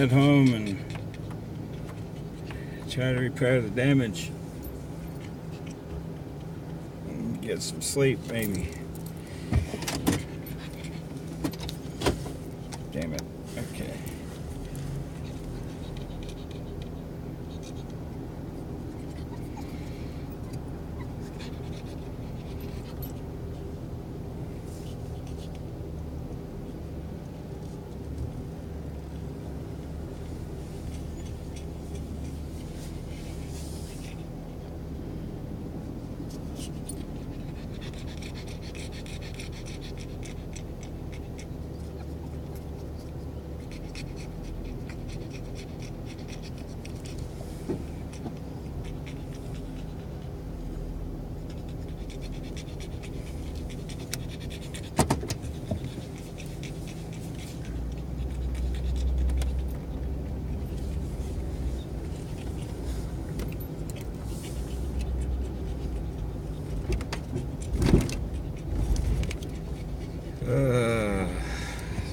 head home and try to repair the damage. And get some sleep, maybe. Damn it. Okay.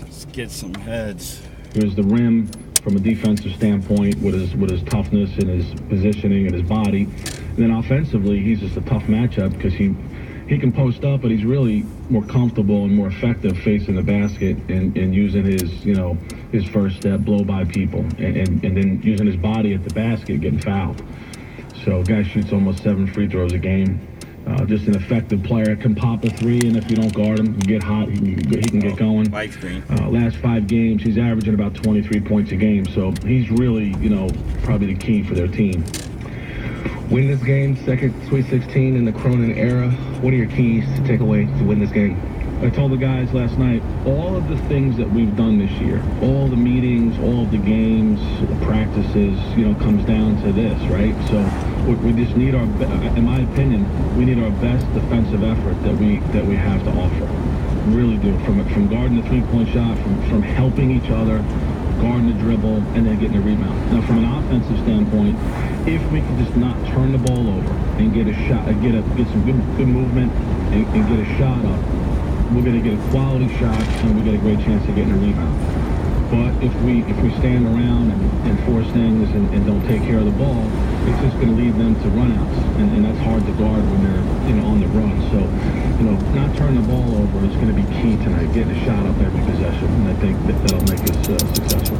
Let's get some heads. Here's the rim from a defensive standpoint with his toughness and his positioning and his body. And then offensively, he's just a tough matchup because he can post up, but he's really more comfortable and more effective facing the basket and using his first step, blow by people, and then using his body at the basket, getting fouled. So guy shoots almost 7 free throws a game. Just an effective player, can pop a three, and if you don't guard him, you get hot, he can get going. Light screen. Last 5 games, he's averaging about 23 points a game, so he's really, probably the key for their team. Win this game, second Sweet 16 in the Cronin era. What are your keys to take away to win this game? I told the guys last night, all of the things that we've done this year, all the meetings, all of the games, the practices, comes down to this, right? So we just need in my opinion, we need our best defensive effort that we have to offer. Really do. From guarding the three-point shot, from helping each other, guarding the dribble, and then getting a rebound. Now, from an offensive standpoint, if we can just not turn the ball over and get a shot, get some good movement, and get a shot up, we're going to get a quality shot, and we get a great chance of getting a rebound. But if we stand around and force things and don't take care of the ball, it's just going to lead them to runouts, and that's hard to guard when they're on the run. So, not turning the ball over is going to be key tonight, getting a shot up every possession, and I think that'll make us successful.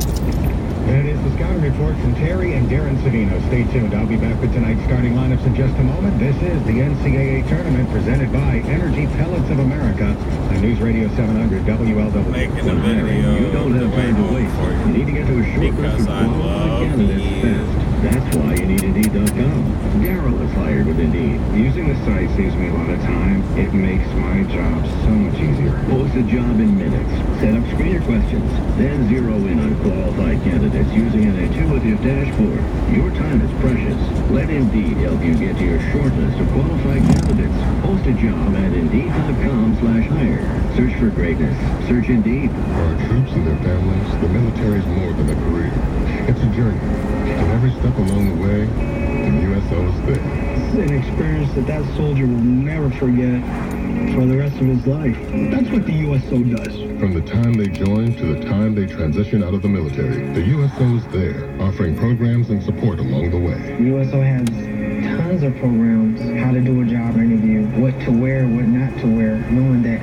That is the scouting report from Terry and Darren Savino. Stay tuned. I'll be back with tonight's starting lineups in just a moment. This is the NCAA Tournament presented by Energy Pellets of America on News Radio 700 WLW. Making a video. You don't have time to wait. You need to get to a short list of qualified candidates fast. That's why you need Indeed.com. Daryl is hired with Indeed. Using the site saves me a lot of time. It makes my job so much easier. Post a job in minutes. Set up screener questions. Then zero in on qualified candidates using an intuitive dashboard. Your time is precious. Let Indeed help you get to your short list of qualified candidates. Post a job at Indeed.com/hire. Search for greatness. Search Indeed. For our troops and their families, the military is more than a career. It's a journey. And every step along the way, the USO is there. This is an experience that soldier will never forget for the rest of his life. That's what the USO does. From the time they join to the time they transition out of the military, the USO is there, offering programs and support along the way. The USO has tons of programs, how to do a job interview, what to wear, what not to wear, knowing that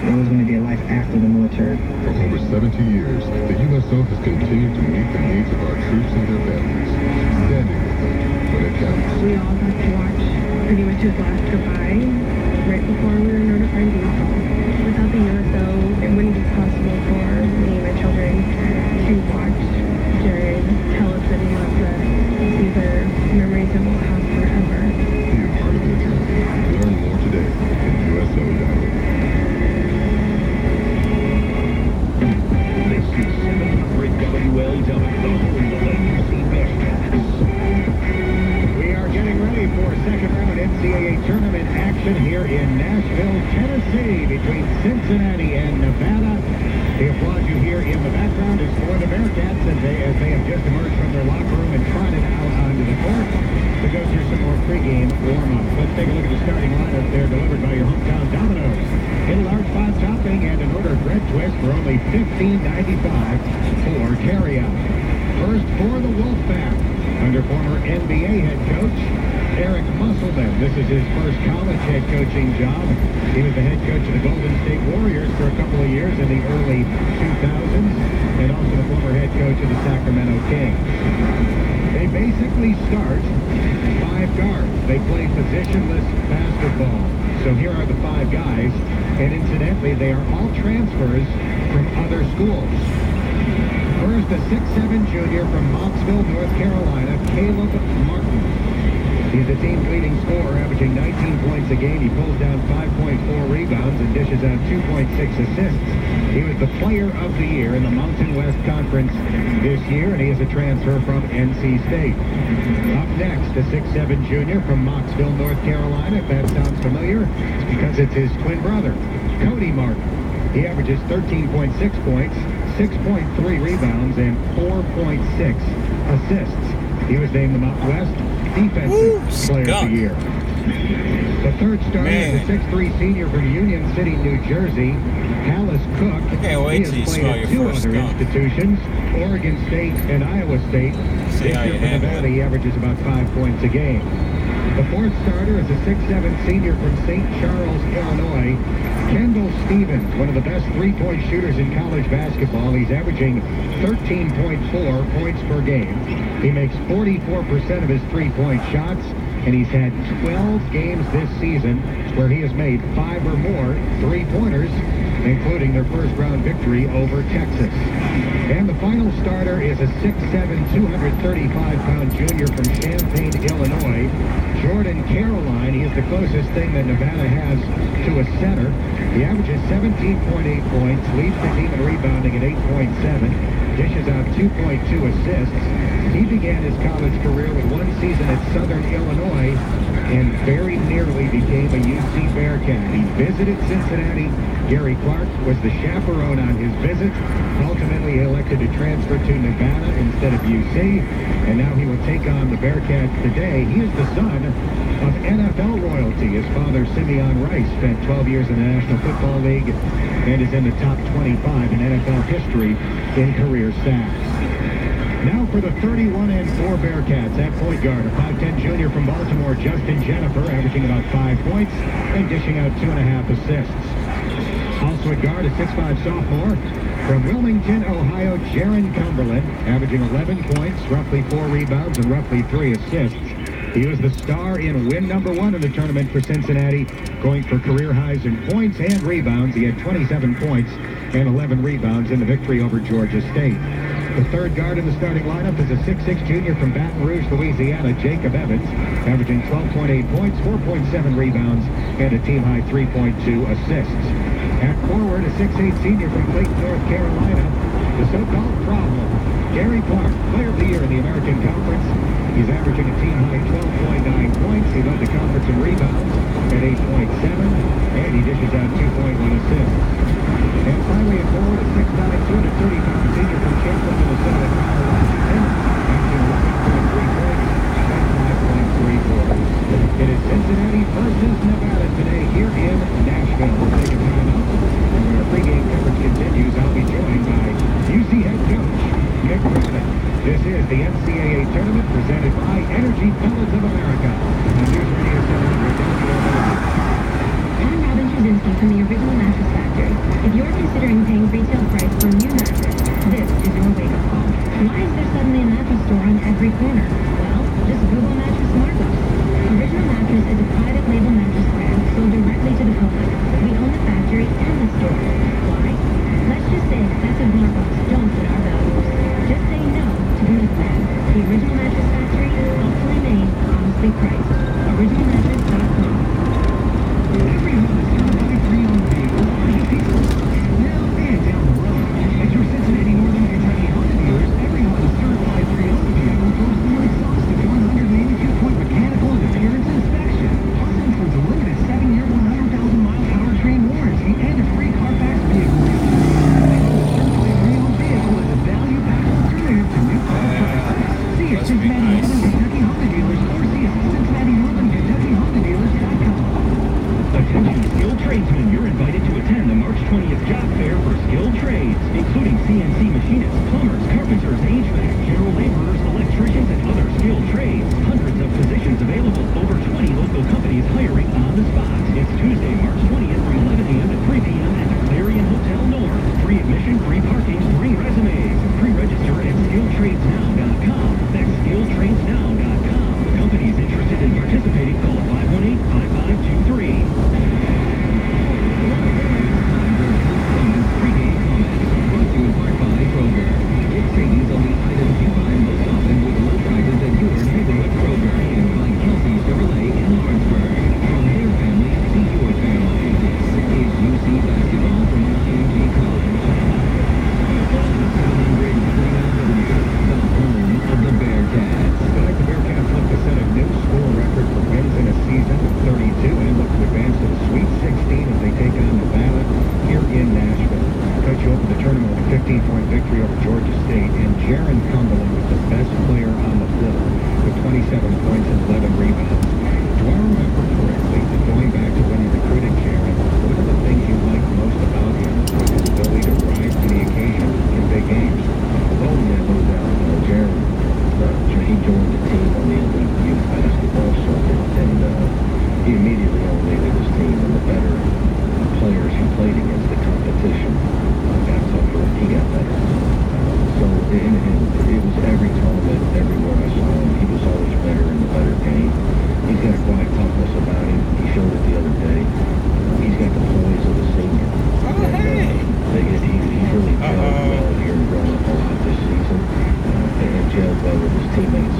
there was going to be a life after the military. For over 70 years, the USO has continued to meet the needs of our troops and their families, standing with them when it counts. We all got to watch pretty much his last goodbye right before we were notified to leave. Without the USO, it wouldn't be possible for me and my children to watch Jared tell us that he loves us. These are memories that we'll have forever. Be a part of the journey. Learn more today at USO.org. This is 700 WLW, the home of the UC Bearcats. We are getting ready for second round NCAA tournament action here in Nashville, Tennessee, between Cincinnati and Nevada. The applause you hear in the background is for the Bearcats as they have just emerged from their locker room and trotted out onto the court to go through some more pregame warm-up. Let's take a look at the starting lineup. They're delivered by your hometown Domino's. Get a large 5 topping and an order of bread twist for only $15.95 for carryout. First for the Wolfpack, under former NBA head coach Eric Musselman. This is his first college head coaching job. He was the head coach of the Golden State Warriors for a couple of years in the early 2000s, and also the former head coach of the Sacramento Kings. They basically start 5 guards. They play positionless basketball. So here are the 5 guys, and incidentally, they are all transfers from other schools. First, a 6'7" junior from Mocksville, North Carolina, Caleb Martin. He's the team's leading scorer, averaging 19 points a game. He pulls down 5.4 rebounds and dishes out 2.6 assists. He was the player of the year in the Mountain West Conference this year, and he is a transfer from NC State. Up next, a 6'7" junior from Mocksville, North Carolina. If that sounds familiar, it's because it's his twin brother, Cody Martin. He averages 13.6 points, 6.3 rebounds, and 4.6 assists. He was named the Mountain West Defensive Player of the Year. The third starter is a 6'3" senior from Union City, New Jersey, Hallis Cook. I can't wait till you smell your first Two other skunk. institutions, Oregon State and Iowa State. See how you This year for handle Nevada, it. he averages about 5 points a game. The fourth starter is a 6'7" senior from St. Charles, Illinois, Kendall Stevens, one of the best three-point shooters in college basketball. He's averaging 13.4 points per game. He makes 44% of his three-point shots, and he's had 12 games this season where he has made 5 or more three-pointers, including their first-round victory over Texas. And the final starter is a 6'7", 235-pound junior from Champaign, Illinois, Jordan Caroline. He is the closest thing that Nevada has to a center. He averages 17.8 points, leads the team in rebounding at 8.7, dishes out 2.2 assists. He began his college career with 1 season at Southern Illinois and very nearly became a UC Bearcat. He visited Cincinnati. Gary Clark was the chaperone on his visit. Ultimately, he elected to transfer to Nevada instead of UC, and now he will take on the Bearcats today. He is the son of NFL royalty. His father, Simeon Rice, spent 12 years in the National Football League and is in the top 25 in NFL history in career sacks. Now for the 31-4 Bearcats at point guard, a 5'10" junior from Baltimore, Justin Jennifer, averaging about 5 points and dishing out 2.5 assists. Also at guard, a 6'5" sophomore from Wilmington, Ohio, Jaron Cumberland, averaging 11 points, roughly 4 rebounds, and roughly 3 assists. He was the star in win number 1 in the tournament for Cincinnati, going for career highs in points and rebounds. He had 27 points and 11 rebounds in the victory over Georgia State. The third guard in the starting lineup is a 6'6" junior from Baton Rouge, Louisiana, Jacob Evans, averaging 12.8 points, 4.7 rebounds, and a team-high 3.2 assists. At forward, a 6'8" senior from Clayton, North Carolina, the so-called problem, Gary Clark, Player of the Year in the American Conference. He's averaging a team-high 12.9 points. He led the conference in rebounds at 8.7, and he dishes out 2.1 assists. And finally, at forward, a 6'9", 230-pound senior from Champlin, Minnesota, Kyle Washington, averaging 11.3 points and 5.3 quarters. It is Cincinnati versus Nevada today here in Nashville. We'll take a time out, and when our pregame coverage continues, I'll be joined by UC head coach Nick Griffin. This is the NCAA tournament presented by Energy Pellets of America on News Radio 700 WMLS. I'm Robin Trzynski from the Original Mattress Factory. If you're considering paying retail price for a new mattress, this is your wake-up call. Why is there suddenly a mattress store on every corner? Well, just Google Mattress Markup. Original Mattress is a private label mattress brand sold directly to the public. We own the factory and the store. Why? Let's just say excessive markups don't fit our values. Just say no to the middleman. The Original Mattress Factory, thoughtfully made, honestly priced. OriginalMattress.com. Every home is certified pre-owned vehicles are the people. Now and down the road. At your Cincinnati Northern Kentucky Honda dealers, every Honda certified pre-owned vehicle goes through an exhaustive 182-point mechanical and appearance inspection. Plus includes a limited 7-year, 100,000-mile powertrain warranty and a free Carfax vehicle review. Certified pre-owned vehicle is a value-packed alternative to new car prices. See your Cincinnati Northern Kentucky Honda dealers or see us at CincinnatiNorthernKentuckyHondaDealers.com. Attention skilled tradesmen, you're invited to attend the March 20th job fair for skilled trades, including CNC machinists, plumbers, carpenters, HVAC, general and free parking. Bring resumes. Pre-register at skilltradesnow.com. That's skilltradesnow.com. Companies interested in participating, call 518-5523. Pre-game comments. Brought to you in part by Kroger. Get savings on the items you buy most often with low prices at your neighborhood Kroger. And by Kelsey Chevrolet in Lawrenceburg. From their family to your family. This is UC Basketball from IMG College. 749W, the home of the Bearcats. Tonight, the Bearcats look to set a new score record for wins in a season of 32 and look to advance to the Sweet 16 as they take on Nevada here in Nashville. Coach, you opened the tournament with a 15-point victory over Georgia State, and Jaron Cumberland was the best player on the floor with 27 points and 11 rebounds. Do I remember correctly that going back to when you recruited Jaron, one of the things you liked most about him was his ability to rise to the occasion in big games? Oh, yeah, no doubt. Jaron, he joined the team on the elite youth basketball circuit, and he immediately elevated his team, and the better players he played against, the competition got tougher, and he got better. So it was every tournament, everywhere I saw him, he was always better in the better game. He's got a quiet toughness about him. He showed it the other day. He's got the poise of a senior. He's really gelled well here and grown up a lot this season, and gelled well with his teammates.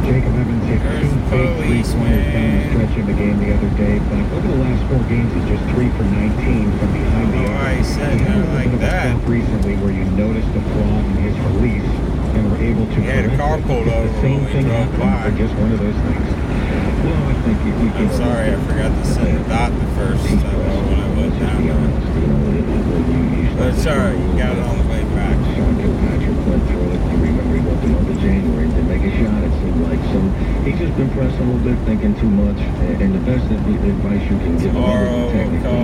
Jacob Evans hit two big three-pointers down the stretch in the game the other day, but over the last 4 games, he's just 3 for 19 from behind the arc. I said He had a that like bit of a that. slump recently where you noticed a flaw in his release and were able to He had a correct car it. pulled Is over the same when we thing drove happening, by. or just one of those things? Well, I think you I'm sorry, I forgot to send the dot the first time when I went down there. But it's alright, you got it on the way back. Sean Kilpatrick went through it. You remember he went the month of January and didn't make a shot, it seemed like. So he's just been pressed a little bit, thinking too much. And the best advice you can give him other than technically,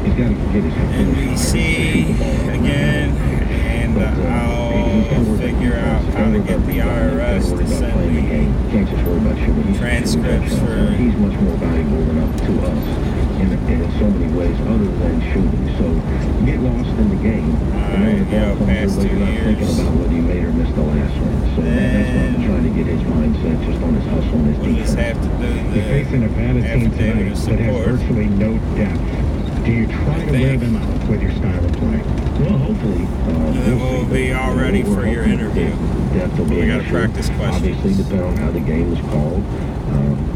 he's got to get his NBC again, and I'll figure out how to get the IRS to send me Can't just worry about shooting. transcripts for He's much more valuable than up to us in so many ways other than shooting. So get lost in the game. Alright, yeah, past 2 You're not thinking years. about whether you made or missed the last one. So that's why I'm trying to get his mindset just on his hustle and his We'll just defense. have to do You face a the Nevada team affidavit tonight of that has support. virtually no depth. Do you try to wear them out with your style of play? Well, hopefully, we'll be all ready for your interview. Depth will be We an gotta issue. practice questions. Obviously, depending on how the game is called.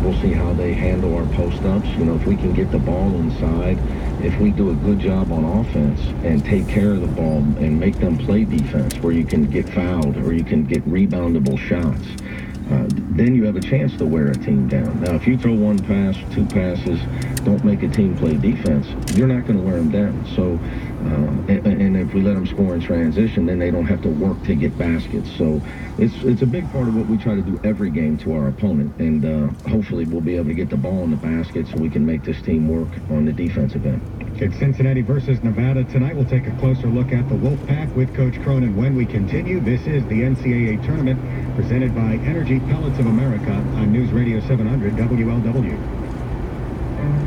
We'll see how they handle our post-ups. You know, if we can get the ball inside, if we do a good job on offense and take care of the ball and make them play defense where you can get fouled or you can get reboundable shots, then you have a chance to wear a team down. Now, if you throw 1 pass, 2 passes, don't make a team play defense, you're not going to wear them down. So, and if we let them score in transition, then they don't have to work to get baskets. So it's a big part of what we try to do every game to our opponent. And hopefully we'll be able to get the ball in the basket so we can make this team work on the defensive end. It's Cincinnati versus Nevada tonight. We'll take a closer look at the Wolfpack with Coach Cronin when we continue. This is the NCAA tournament presented by Energy Pellets of America on News Radio 700 WLW.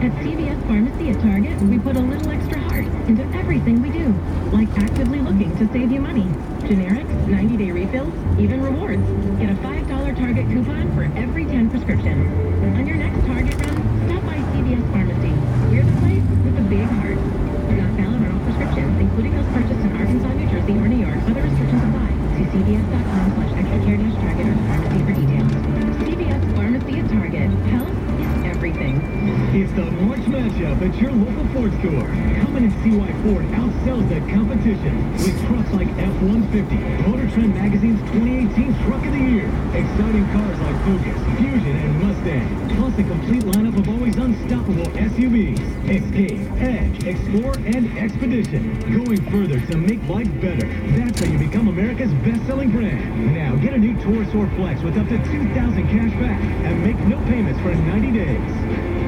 At CVS Pharmacy at Target, we put a little extra heart into everything we do, like actively looking to save you money. Generics, 90-day refills, even rewards. Get a $5 Target coupon for every 10 prescriptions. On your next Target run, stop by CVS Pharmacy. We're the place with the big heart. Not valid on all prescriptions, including those purchased in Arkansas, New Jersey, or New York. Other restrictions apply. See cvs.com/extracare-target or pharmacy for details. CVS Pharmacy at Target. Health is everything. It's the March matchup at your local Ford store. Come in and see why Ford outsells the competition with trucks like F-150, Motor Trend Magazine's 2018 Truck of the Year, exciting cars like Focus, Fusion, and Mustang, plus a complete lineup of always unstoppable SUVs, Escape, Edge, Explorer, and Expedition. Going further to make life better. That's how you become America's best-selling brand. Now get a new Taurus or Flex with up to $2,000 cash back and make no payments for 90 days.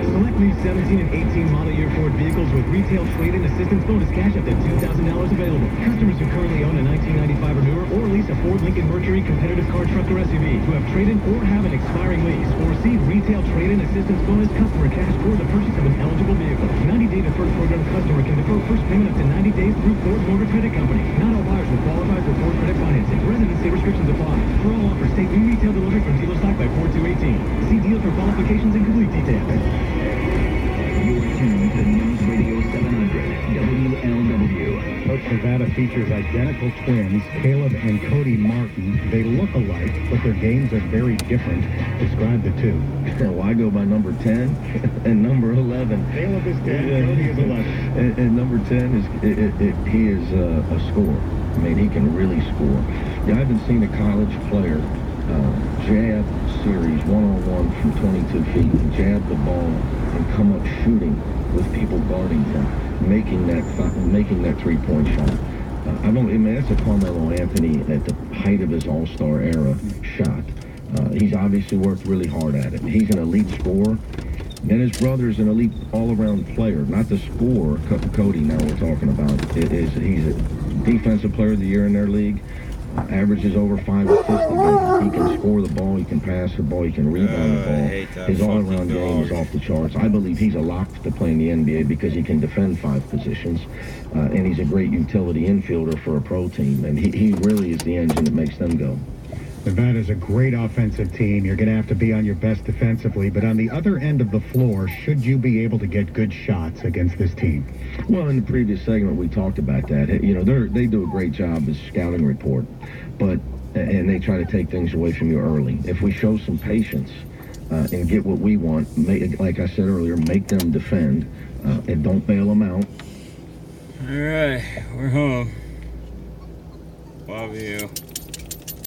Select new 17 and 18 model year Ford vehicles with retail trade-in assistance bonus cash up to $2,000 available. Customers who currently own a 1995 2005 or newer, or lease a Ford Lincoln Mercury competitive car, truck, or SUV. To have trade-in or have an expiring lease, or receive retail trade-in assistance bonus, customer cash for the purchase of an eligible vehicle. 90-day deferred program customer can defer first payment up to 90 days through Ford Motor Credit Company. Not all buyers will qualify for Ford Credit financing. Residency restrictions apply. For all offers, take new retail delivery from dealer stock by 4/2/18. See deal for qualifications and complete details. You're tuned to News Radio 700, WLW. Coach, Nevada features identical twins, Caleb and Cody Martin. They look alike, but their games are very different. Describe the two. Well, I go by number 10 and number 11. Caleb is 10, Cody is 11. And number 10 is he is a scorer. I mean, he can really score. Yeah, I haven't seen a college player jab series one-on-one from 22 feet, and jab the ball and come up shooting with people guarding him, making that three-point shot. I mean, that's a Carmelo Anthony at the height of his all-star era shot. He's obviously worked really hard at it. He's an elite scorer. And his brother's an elite all-around player, not the scorer. Cody, now we're talking about, he's a defensive player of the year in their league. Averages over 5 assists a game. He can score the ball, he can pass the ball, he can rebound the ball. His all-around game is off the charts. I believe he's a lock to play in the NBA because he can defend 5 positions. And he's a great utility infielder for a pro team. And he really is the engine that makes them go. Nevada's a great offensive team. You're going to have to be on your best defensively. But on the other end of the floor, should you be able to get good shots against this team? Well, in the previous segment, we talked about that. You know, they do a great job as scouting report, and they try to take things away from you early. If we show some patience and get what we want, like I said earlier, make them defend and don't bail them out. All right, we're home. Love you.